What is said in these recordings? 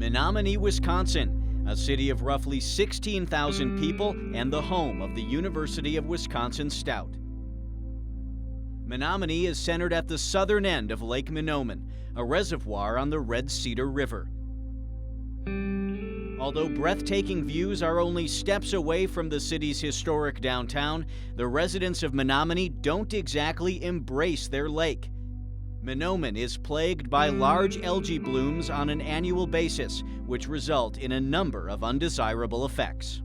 Menominee, Wisconsin, a city of roughly 16,000 people and the home of the University of Wisconsin Stout. Menominee is centered at the southern end of Lake Menomin, a reservoir on the Red Cedar River. Although breathtaking views are only steps away from the city's historic downtown, the residents of Menominee don't exactly embrace their lake. Menomin is plagued by large algae blooms on an annual basis, which result in a number of undesirable effects.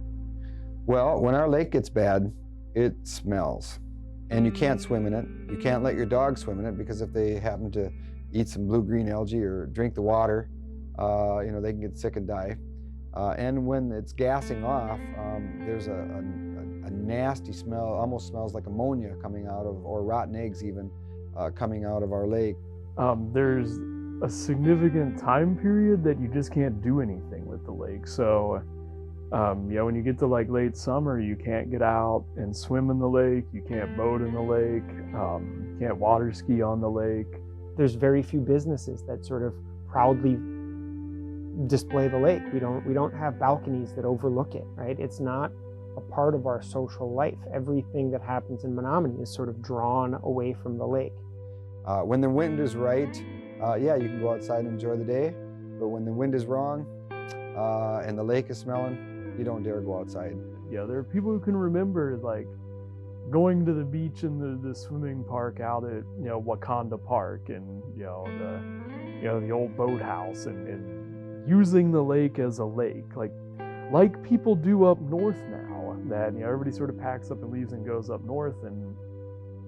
Well, when our lake gets bad, it smells. And you can't swim in it. You can't let your dog swim in it because if they happen to eat some blue-green algae or drink the water, they can get sick and die. And when it's gassing off, there's a nasty smell, almost smells like ammonia coming out of, or rotten eggs even, coming out of our lake. There's a significant time period that you just can't do anything with the lake. So, when you get to like late summer, you can't get out and swim in the lake, you can't boat in the lake, you can't water ski on the lake. There's very few businesses that sort of proudly display the lake. We don't have balconies that overlook it, right? It's not a part of our social life. Everything that happens in Menominee is sort of drawn away from the lake. When the wind is right, you can go outside and enjoy the day, but when the wind is wrong and the lake is smelling, you don't dare go outside. Yeah, there are people who can remember like going to the beach and the swimming park out at Wakanda Park and the old boathouse and using the lake as a lake like people do up north now, that everybody sort of packs up and leaves and goes up north, and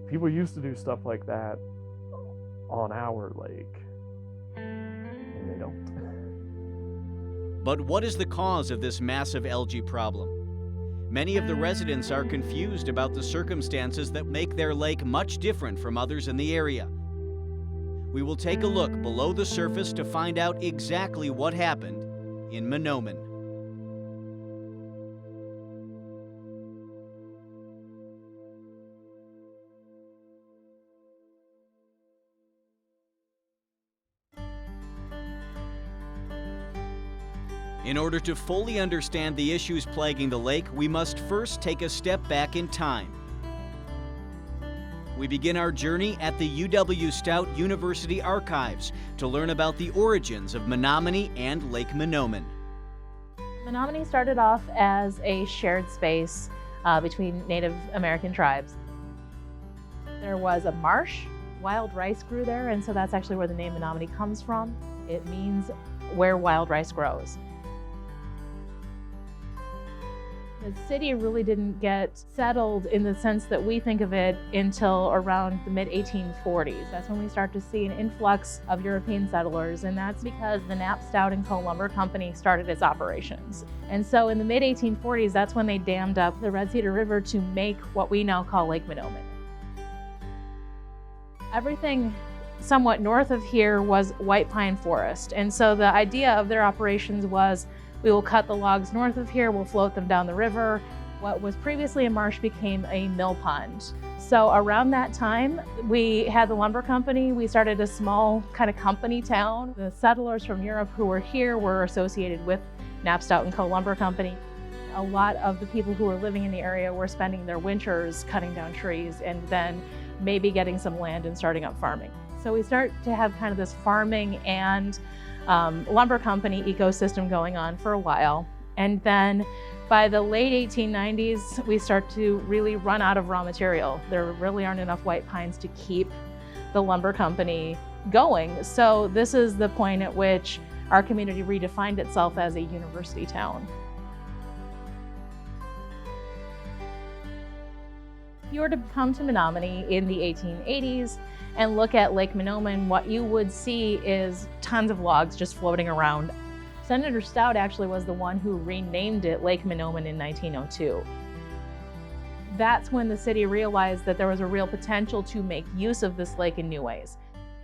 people used to do stuff like that on our lake, and they don't. But what is the cause of this massive algae problem? Many of the residents are confused about the circumstances that make their lake much different from others in the area. We will take a look below the surface to find out exactly what happened in Menomin. In order to fully understand the issues plaguing the lake, we must first take a step back in time. We begin our journey at the UW-Stout University Archives to learn about the origins of Menominee and Lake Menomin. Menominee started off as a shared space between Native American tribes. There was a marsh, wild rice grew there, and so that's actually where the name Menominee comes from. It means where wild rice grows. The city really didn't get settled in the sense that we think of it until around the mid-1840s. That's when we start to see an influx of European settlers, and that's because the Stout and Co. Lumber Company started its operations. And so in the mid-1840s, that's when they dammed up the Red Cedar River to make what we now call Lake Menomin. Everything somewhat north of here was white pine forest, and so the idea of their operations was we will cut the logs north of here, we'll float them down the river. What was previously a marsh became a mill pond. So around that time, we had the lumber company. We started a small kind of company town. The settlers from Europe who were here were associated with Stout and Co. Lumber Company. A lot of the people who were living in the area were spending their winters cutting down trees and then maybe getting some land and starting up farming. So we start to have kind of this farming and lumber company ecosystem going on for a while. And then by the late 1890s, we start to really run out of raw material. There really aren't enough white pines to keep the lumber company going. So this is the point at which our community redefined itself as a university town. If you were to come to Menominee in the 1880s and look at Lake Menomin, what you would see is tons of logs just floating around. Senator Stout actually was the one who renamed it Lake Menomin in 1902. That's when the city realized that there was a real potential to make use of this lake in new ways.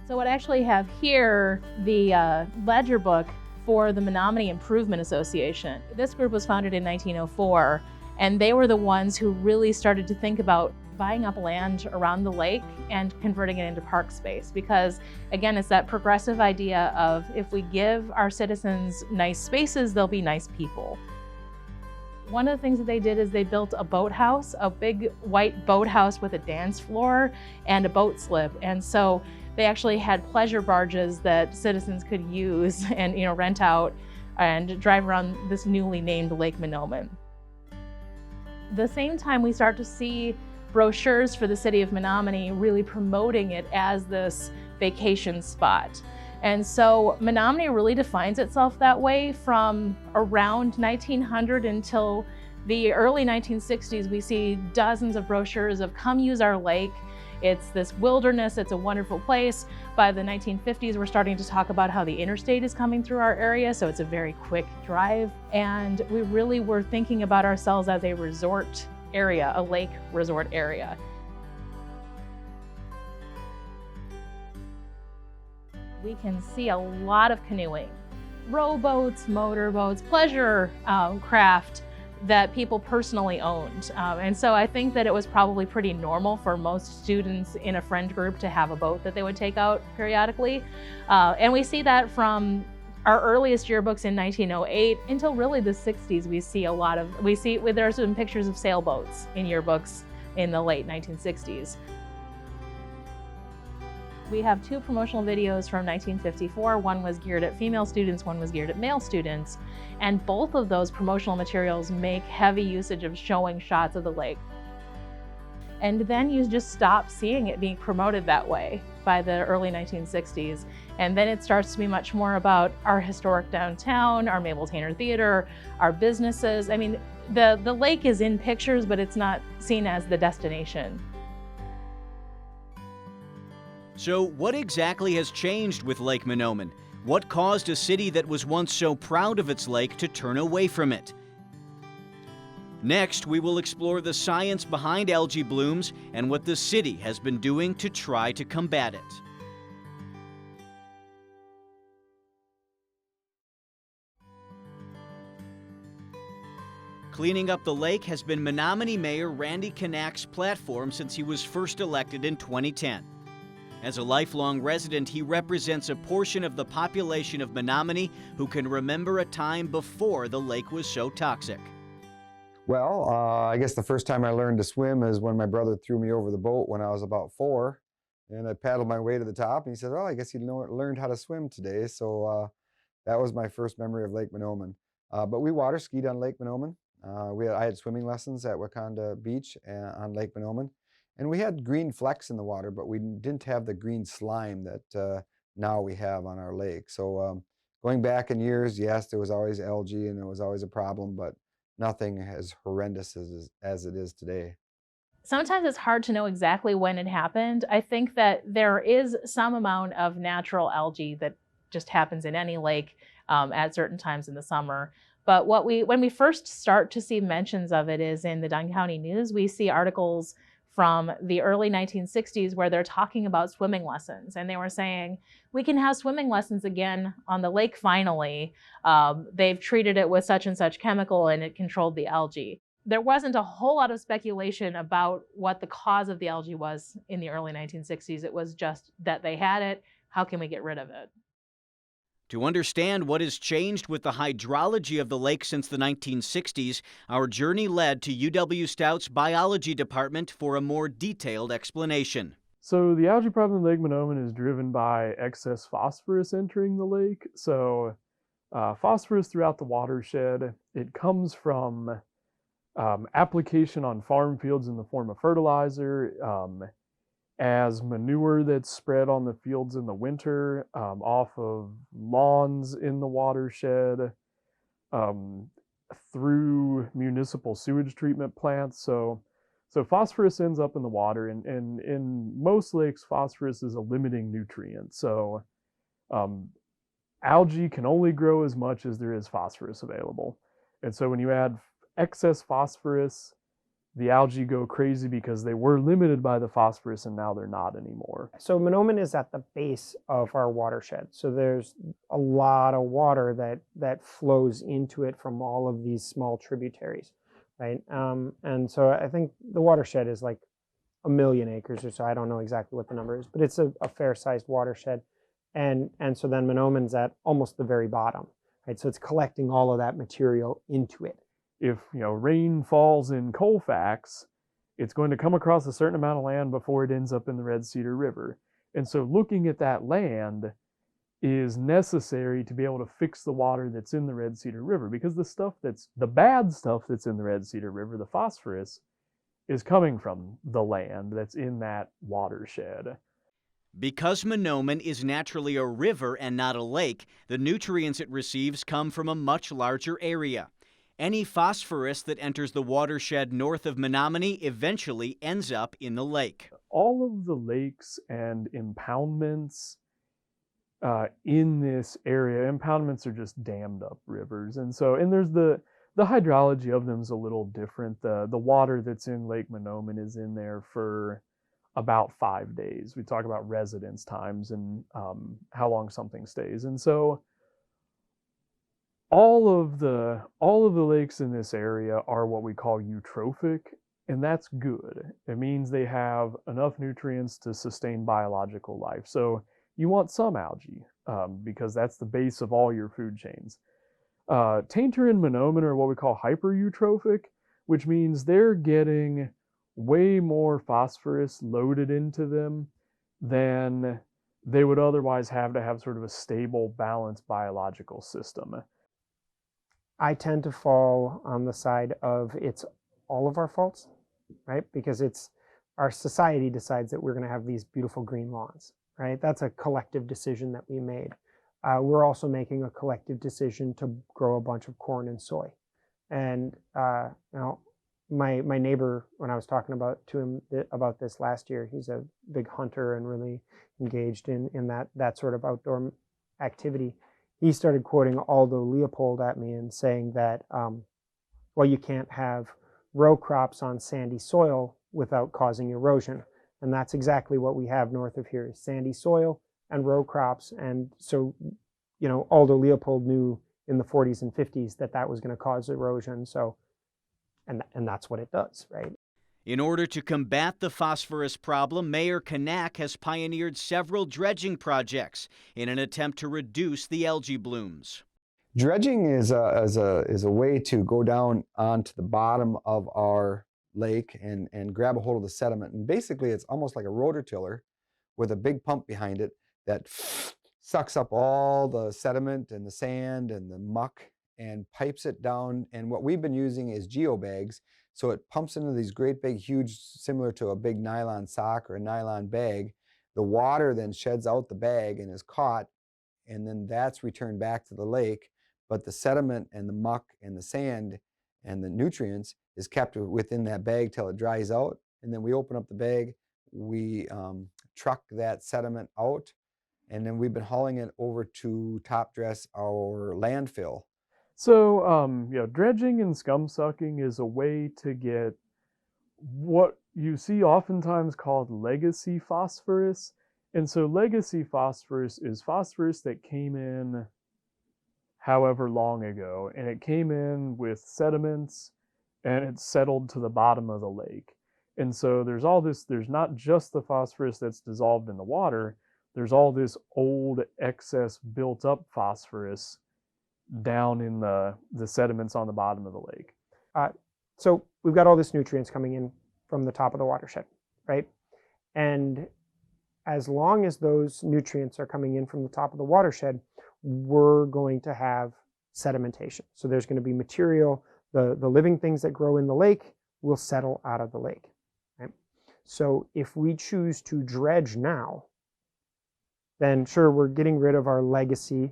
So I actually have here the ledger book for the Menominee Improvement Association. This group was founded in 1904, and they were the ones who really started to think about buying up land around the lake and converting it into park space, because again, it's that progressive idea of if we give our citizens nice spaces, they'll be nice people. One of the things that they did is they built a boathouse, a big white boathouse with a dance floor and a boat slip. And so they actually had pleasure barges that citizens could use and rent out and drive around this newly named Lake Menomin. The same time, we start to see brochures for the city of Menominee really promoting it as this vacation spot. And so Menominee really defines itself that way from around 1900 until the early 1960s. We see dozens of brochures of come use our lake. It's this wilderness, it's a wonderful place. By the 1950s, we're starting to talk about how the interstate is coming through our area, so it's a very quick drive. And we really were thinking about ourselves as a resort area, a lake resort area. We can see a lot of canoeing, rowboats, motorboats, pleasure craft that people personally owned. And so I think that it was probably pretty normal for most students in a friend group to have a boat that they would take out periodically. And we see that from our earliest yearbooks in 1908 until really the 60s. There are some pictures of sailboats in yearbooks in the late 1960s. We have two promotional videos from 1954. One was geared at female students, one was geared at male students. And both of those promotional materials make heavy usage of showing shots of the lake. And then you just stop seeing it being promoted that way by the early 1960s. And then it starts to be much more about our historic downtown, our Mabel Tainer Theater, our businesses. I mean, the lake is in pictures, but it's not seen as the destination. So what exactly has changed with Lake Menomin? What caused a city that was once so proud of its lake to turn away from it? Next, we will explore the science behind algae blooms and what the city has been doing to try to combat it. Cleaning up the lake has been Menominee Mayor Randy Knak's platform since he was first elected in 2010. As a lifelong resident, he represents a portion of the population of Menominee who can remember a time before the lake was so toxic. Well, I guess the first time I learned to swim is when my brother threw me over the boat when I was about 4. And I paddled my way to the top, and he said, "Oh, I guess you learned how to swim today." So that was my first memory of Lake Menomin. But we water skied on Lake Menomin. I had swimming lessons at Wakanda Beach on Lake Menomin. And we had green flecks in the water, but we didn't have the green slime that now we have on our lake. So going back in years, yes, there was always algae and it was always a problem, but nothing as horrendous as it is today. Sometimes it's hard to know exactly when it happened. I think that there is some amount of natural algae that just happens in any lake at certain times in the summer. But when we first start to see mentions of it is in the Dunn County News. We see articles from the early 1960s where they're talking about swimming lessons. And they were saying, we can have swimming lessons again on the lake finally. They've treated it with such and such chemical and it controlled the algae. There wasn't a whole lot of speculation about what the cause of the algae was in the early 1960s. It was just that they had it. How can we get rid of it? To understand what has changed with the hydrology of the lake since the 1960s, our journey led to UW-Stout's biology department for a more detailed explanation. So the algae problem in Lake Menomin is driven by excess phosphorus entering the lake. So phosphorus throughout the watershed, it comes from application on farm fields in the form of fertilizer, as manure that's spread on the fields in the winter, off of lawns in the watershed, through municipal sewage treatment plants. So phosphorus ends up in the water, and in most lakes, phosphorus is a limiting nutrient. So algae can only grow as much as there is phosphorus available. And so when you add excess phosphorus, the algae go crazy because they were limited by the phosphorus and now they're not anymore. So Menomin is at the base of our watershed. So there's a lot of water that flows into it from all of these small tributaries, right? And so I think the watershed is like a million acres or so. I don't know exactly what the number is, but it's a fair-sized watershed. And so then Menomin's at almost the very bottom, right? So it's collecting all of that material into it. If rain falls in Colfax, it's going to come across a certain amount of land before it ends up in the Red Cedar River. And so looking at that land is necessary to be able to fix the water that's in the Red Cedar River, because the bad stuff that's in the Red Cedar River, the phosphorus, is coming from the land that's in that watershed. Because Menomin is naturally a river and not a lake, the nutrients it receives come from a much larger area. Any phosphorus that enters the watershed north of Menominee eventually ends up in the lake. All of the lakes and impoundments in this area, impoundments are just dammed up rivers. And there's the hydrology of them is a little different. The water that's in Lake Menomin is in there for about 5 days. We talk about residence times and how long something stays. And so all of the lakes in this area are what we call eutrophic, and that's good. It means they have enough nutrients to sustain biological life. So you want some algae because that's the base of all your food chains. Tainter and Menomin are what we call hypereutrophic, which means they're getting way more phosphorus loaded into them than they would otherwise have to have sort of a stable, balanced biological system. I tend to fall on the side of it's all of our faults, right? Because it's our society decides that we're going to have these beautiful green lawns, right? That's a collective decision that we made. We're also making a collective decision to grow a bunch of corn and soy. And my neighbor, when I was talking to him about this last year, he's a big hunter and really engaged in that sort of outdoor activity. He started quoting Aldo Leopold at me and saying that, well, you can't have row crops on sandy soil without causing erosion. And that's exactly what we have north of here, sandy soil and row crops. And so, Aldo Leopold knew in the 40s and 50s that was going to cause erosion. So, and that's what it does, right? In order to combat the phosphorus problem, Mayor Kanak has pioneered several dredging projects in an attempt to reduce the algae blooms. Dredging is a way to go down onto the bottom of our lake and grab a hold of the sediment. And basically, it's almost like a rototiller with a big pump behind it that sucks up all the sediment and the sand and the muck and pipes it down. And what we've been using is geobags. So it pumps into these great big, huge, similar to a big nylon sock or a nylon bag. The water then sheds out the bag and is caught, and then that's returned back to the lake. But the sediment and the muck and the sand and the nutrients is kept within that bag till it dries out. And then we open up the bag, we truck that sediment out, and then we've been hauling it over to top dress our landfill. So, dredging and scum sucking is a way to get what you see oftentimes called legacy phosphorus. And so legacy phosphorus is phosphorus that came in however long ago, and it came in with sediments and it settled to the bottom of the lake. And so there's not just the phosphorus that's dissolved in the water, there's all this old excess built up phosphorus down in the sediments on the bottom of the lake. So we've got all this nutrients coming in from the top of the watershed, right? And as long as those nutrients are coming in from the top of the watershed, we're going to have sedimentation. So there's going to be material, the living things that grow in the lake will settle out of the lake, right? So if we choose to dredge now, then sure, we're getting rid of our legacy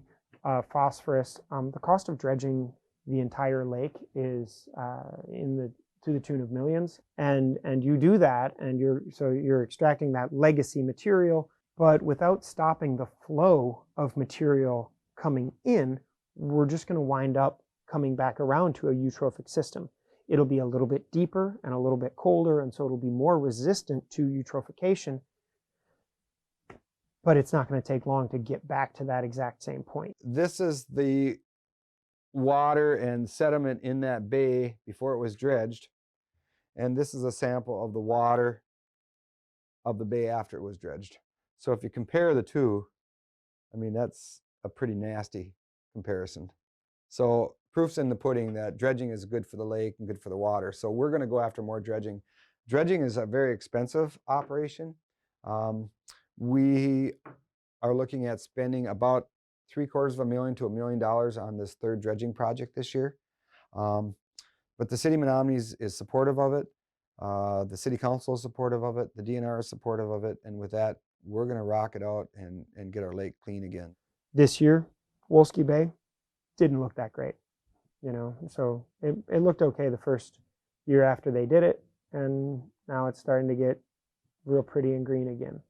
phosphorus. The cost of dredging the entire lake is to the tune of millions, and you do that, and you're extracting that legacy material, but without stopping the flow of material coming in, we're just going to wind up coming back around to a eutrophic system. It'll be a little bit deeper and a little bit colder, and so it'll be more resistant to eutrophication, but it's not going to take long to get back to that exact same point. This is the water and sediment in that bay before it was dredged. And this is a sample of the water of the bay after it was dredged. So if you compare the two, I mean, that's a pretty nasty comparison. So proof's in the pudding that dredging is good for the lake and good for the water. So we're going to go after more dredging. Dredging is a very expensive operation. We are looking at spending about $750,000 to $1 million on this third dredging project this year. But the city of Menominee is supportive of it. The city council is supportive of it. The DNR is supportive of it. And with that, we're going to rock it out and get our lake clean again. This year, Wolski Bay didn't look that great, so it looked okay the first year after they did it, and now it's starting to get real pretty and green again,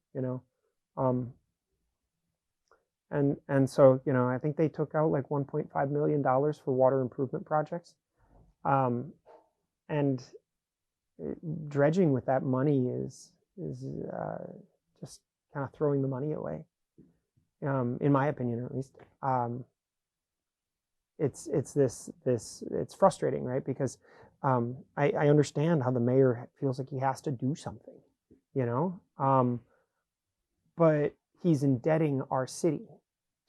and so I think they took out like $1.5 million for water improvement projects, and dredging with that money is just kind of throwing the money away, in my opinion at least. It's frustrating, right? Because I understand how the mayor feels like he has to do something, but he's indebting our city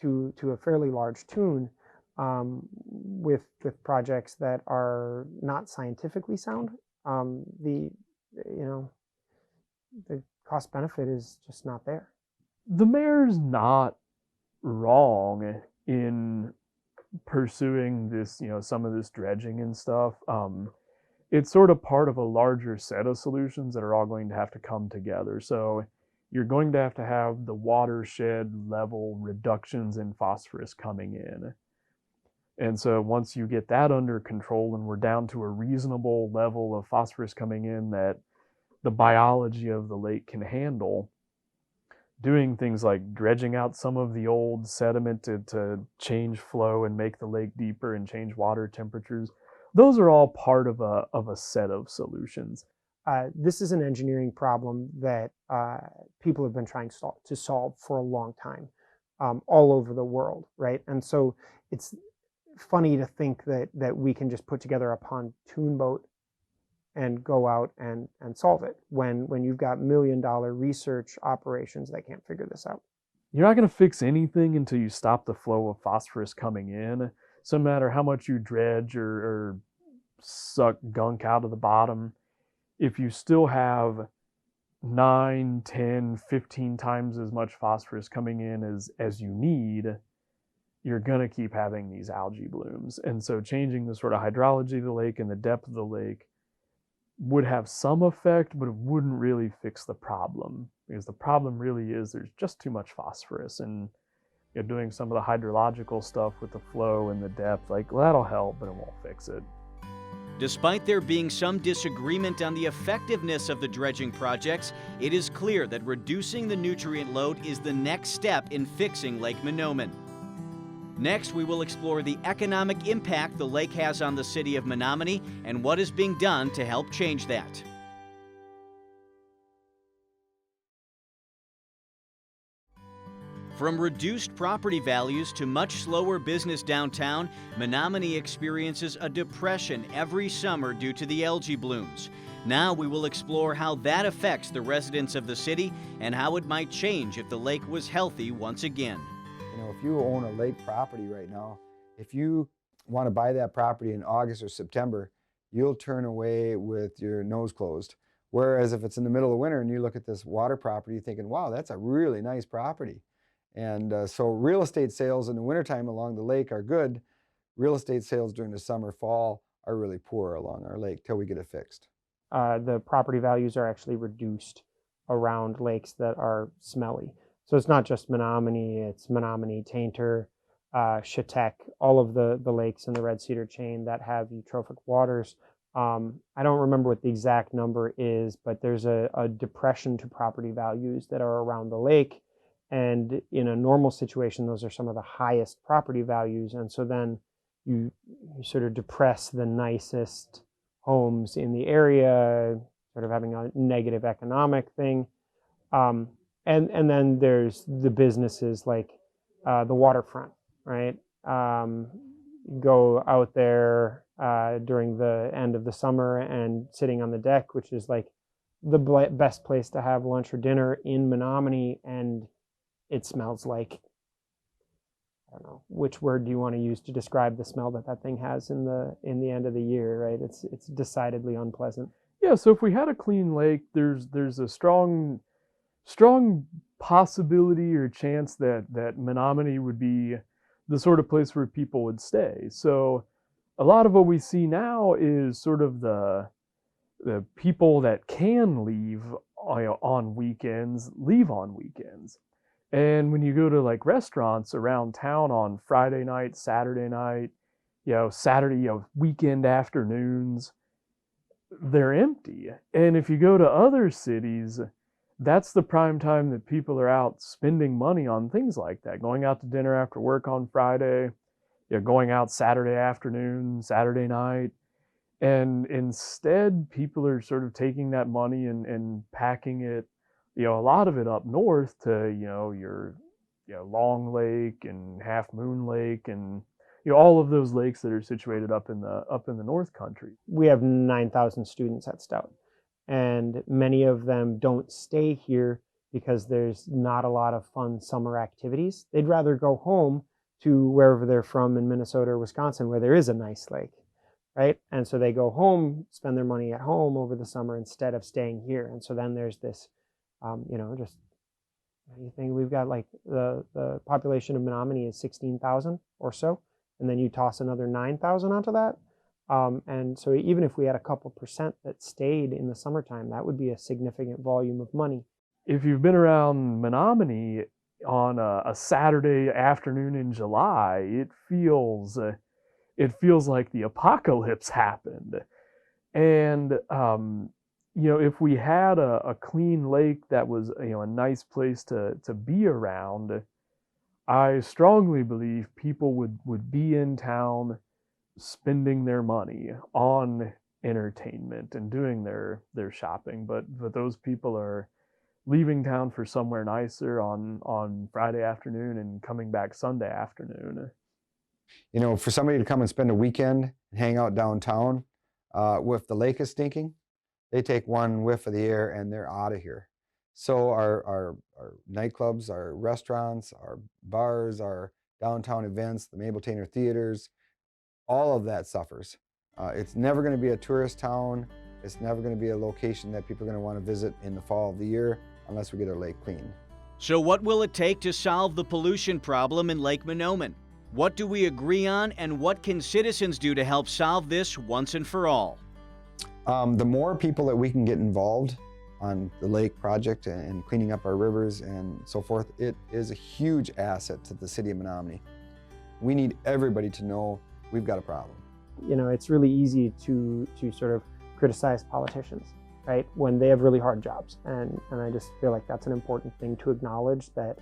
to a fairly large tune, with projects that are not scientifically sound. The cost benefit is just not there. The mayor's not wrong in pursuing this, some of this dredging and stuff. It's sort of part of a larger set of solutions that are all going to have to come together. So you're going to have the watershed level reductions in phosphorus coming in. And so once you get that under control and we're down to a reasonable level of phosphorus coming in that the biology of the lake can handle, doing things like dredging out some of the old sediment to change flow and make the lake deeper and change water temperatures, those are all part of a set of solutions. This is an engineering problem that people have been trying to solve for a long time, all over the world, right? And so it's funny to think that we can just put together a pontoon boat and go out and solve it when you've got $1 million research operations that can't figure this out. You're not going to fix anything until you stop the flow of phosphorus coming in. So no matter how much you dredge or suck gunk out of the bottom, if you still have 9, 10, 15 times as much phosphorus coming in as you need, you're going to keep having these algae blooms. And so changing the sort of hydrology of the lake and the depth of the lake would have some effect, but it wouldn't really fix the problem, because the problem really is there's just too much phosphorus, and doing some of the hydrological stuff with the flow and the depth, that'll help, but it won't fix it. Despite there being some disagreement on the effectiveness of the dredging projects, it is clear that reducing the nutrient load is the next step in fixing Lake Menomin. Next, we will explore the economic impact the lake has on the city of Menominee and what is being done to help change that. From reduced property values to much slower business downtown, Menominee experiences a depression every summer due to the algae blooms. Now we will explore how that affects the residents of the city and how it might change if the lake was healthy once again. If you own a lake property right now, if you want to buy that property in August or September, you'll turn away with your nose closed. Whereas if it's in the middle of winter and you look at this water property, you're thinking, wow, that's a really nice property. And so real estate sales in the wintertime along the lake are good. Real estate sales during the summer, fall are really poor along our lake till we get it fixed. The property values are actually reduced around lakes that are smelly. So it's not just Menominee, it's Menominee, Tainter, Chetek, all of the lakes in the Red Cedar chain that have eutrophic waters. I don't remember what the exact number is, but there's a depression to property values that are around the lake. And in a normal situation, those are some of the highest property values. And so then you sort of depress the nicest homes in the area, sort of having a negative economic thing. And then there's the businesses like the waterfront, right? Go out there during the end of the summer and sitting on the deck, which is like the best place to have lunch or dinner in Menominee, and it smells like, I don't know, which word do you want to use to describe the smell that thing has in the end of the year, right? It's decidedly unpleasant. Yeah, so if we had a clean lake, there's a strong possibility or chance that Menominee would be the sort of place where people would stay. So a lot of what we see now is sort of the people that can leave on weekends leave on weekends. And when you go to like restaurants around town on Friday night, Saturday night, Saturday, weekend afternoons, they're empty. And if you go to other cities, that's the prime time that people are out spending money on things like that, going out to dinner after work on Friday, going out Saturday afternoon, Saturday night. And instead, people are sort of taking that money and packing it, a lot of it up north to, your Long Lake and Half Moon Lake and all of those lakes that are situated up in the North Country. We have 9,000 students at Stout, and many of them don't stay here because there's not a lot of fun summer activities. They'd rather go home to wherever they're from in Minnesota or Wisconsin, where there is a nice lake, right? And so they go home, spend their money at home over the summer instead of staying here. And so then there's this, just, you think we've got like the population of Menominee is 16,000 or so, and then you toss another 9,000 onto that. And so even if we had a couple percent that stayed in the summertime, that would be a significant volume of money. If you've been around Menominee on a Saturday afternoon in July, it feels like the apocalypse happened. And if we had a clean lake that was a nice place to be around, I strongly believe people would be in town spending their money on entertainment and doing their shopping, but those people are leaving town for somewhere nicer on Friday afternoon and coming back Sunday afternoon. For somebody to come and spend a weekend and hang out downtown, if the lake is stinking, they take one whiff of the air and they're out of here. So our nightclubs, our restaurants, our bars, our downtown events, the Mabel Tainer theaters, all of that suffers. It's never going to be a tourist town. It's never going to be a location that people are going to want to visit in the fall of the year unless we get our lake clean. So what will it take to solve the pollution problem in Lake Menomin? What do we agree on, and what can citizens do to help solve this once and for all? The more people that we can get involved on the lake project and cleaning up our rivers and so forth, it is a huge asset to the city of Menominee. We need everybody to know we've got a problem. It's really easy to sort of criticize politicians, right, when they have really hard jobs. And I just feel like that's an important thing to acknowledge, that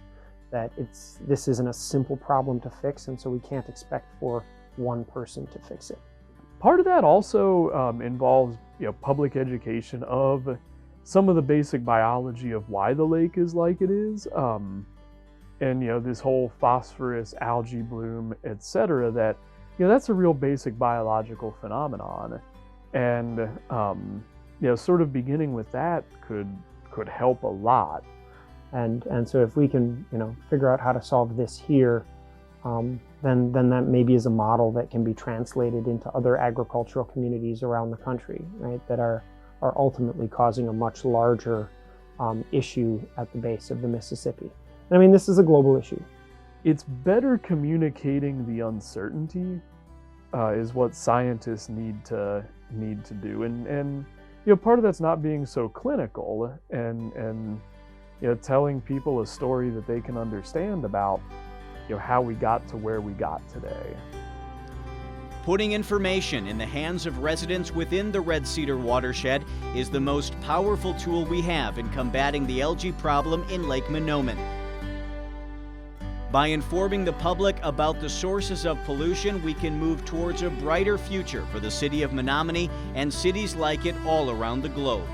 this isn't a simple problem to fix, and so we can't expect for one person to fix it. Part of that also involves public education of some of the basic biology of why the lake is like it is, and this whole phosphorus, algae bloom, etc. That that's a real basic biological phenomenon, and sort of beginning with that could help a lot. And so if we can figure out how to solve this here, then that maybe is a model that can be translated into other agricultural communities around the country, right, that are ultimately causing a much larger issue at the base of the Mississippi. And I mean, this is a global issue. It's better communicating the uncertainty is what scientists need to do, and part of that's not being so clinical and telling people a story that they can understand about how we got to where we got today. Putting information in the hands of residents within the Red Cedar watershed is the most powerful tool we have in combating the algae problem in Lake Menomin. By informing the public about the sources of pollution, we can move towards a brighter future for the city of Menominee and cities like it all around the globe.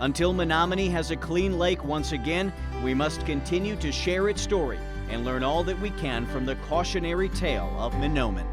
Until Menominee has a clean lake once again, we must continue to share its story and learn all that we can from the cautionary tale of Menomin.